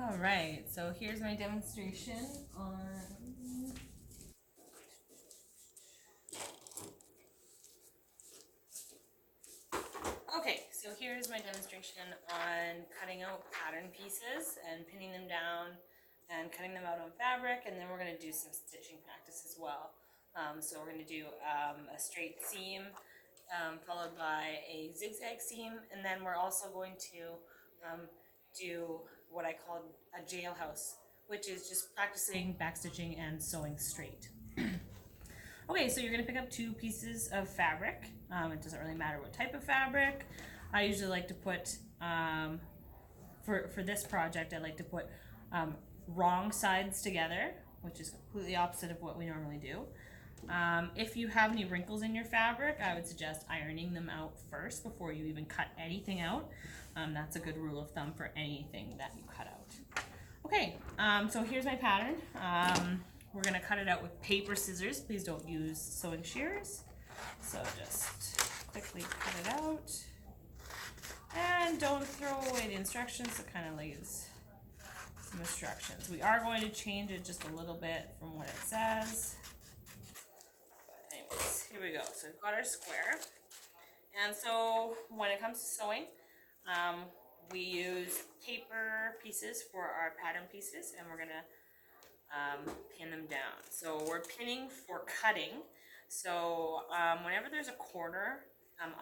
All right, so here's my demonstration on. Okay, so here's my demonstration on cutting out pattern pieces and pinning them down and cutting them out on fabric, and then we're going to do some stitching practice as well. So we're going to do a straight seam followed by a zigzag seam, and then we're also going to do what I call a jailhouse, which is just practicing backstitching and sewing straight. Okay, so you're gonna pick up 2 pieces of fabric. It doesn't really matter what type of fabric. I usually like to put, for this project, I like to put wrong sides together, which is completely opposite of what we normally do. If you have any wrinkles in your fabric, I would suggest ironing them out first before you even cut anything out. That's a good rule of thumb for anything that you cut out. Okay, so here's my pattern. We're gonna cut it out with paper scissors. Please don't use sewing shears. So just quickly cut it out. And don't throw away the instructions, it kind of leaves some instructions. We are going to change it just a little bit from what it says. But anyways, here we go. So we've got our square. And so when it comes to sewing, we use paper pieces for our pattern pieces, and we're gonna pin them down. So we're pinning for cutting. So whenever there's a corner,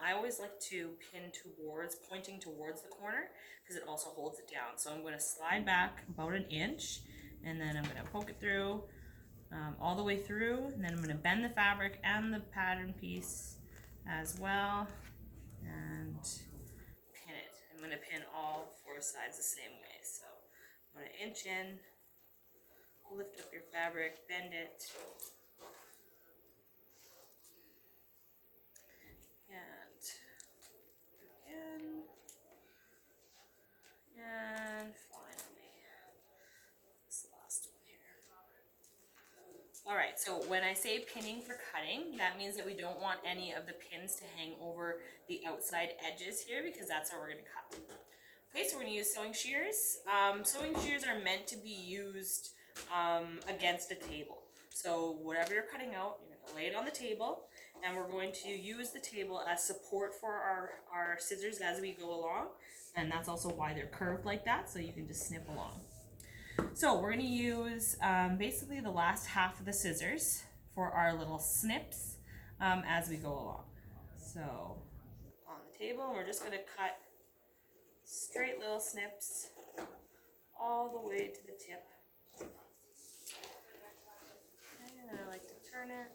I always like to pin towards, pointing towards the corner, because it also holds it down. So I'm going to slide back about 1 inch, and then I'm going to poke it through all the way through, and then I'm going to bend the fabric and the pattern piece as well, and pin it. I'm going to pin all 4 sides the same way. So I'm going to inch in, lift up your fabric, bend it, and again, and finally this last one here. Alright, so when I say pinning for cutting, that means that we don't want any of the pins to hang over the outside edges here, because that's how we're going to cut. Okay, so we're going to use sewing shears. Sewing shears are meant to be used against a table. So whatever you're cutting out, you're going to lay it on the table, and we're going to use the table as support for our scissors as we go along. And that's also why they're curved like that, so you can just snip along. So we're going to use basically the last half of the scissors for our little snips as we go along. So on the table, we're just going to cut straight little snips all the way to the tip. And I like to turn it.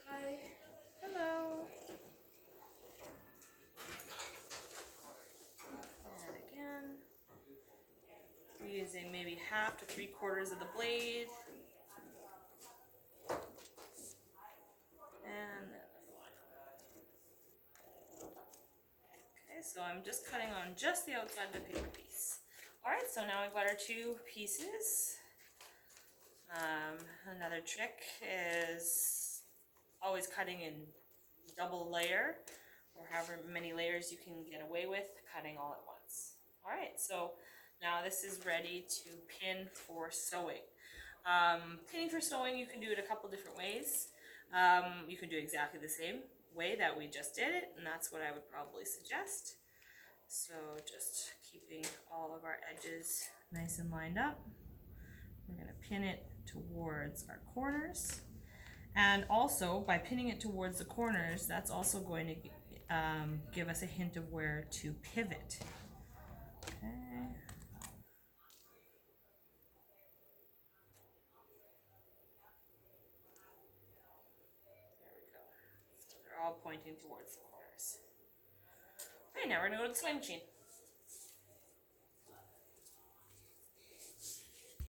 Hi. Hello. And again. We're using maybe 1/2 to 3/4 of the blade. And okay, so I'm just cutting on just the outside of the paper piece. Alright, so now I've got our 2 pieces. Another trick is always cutting in double layer, or however many layers you can get away with cutting all at once. Alright, so now this is ready to pin for sewing. Pinning for sewing, you can do it a couple different ways. You can do exactly the same way that we just did it, and that's what I would probably suggest. So just keeping all of our edges nice and lined up. We're going to pin it towards our corners. And also, by pinning it towards the corners, that's also going to give us a hint of where to pivot. Okay. There we go. So they're all pointing towards the corners. Okay, now we're going to go to the sewing machine.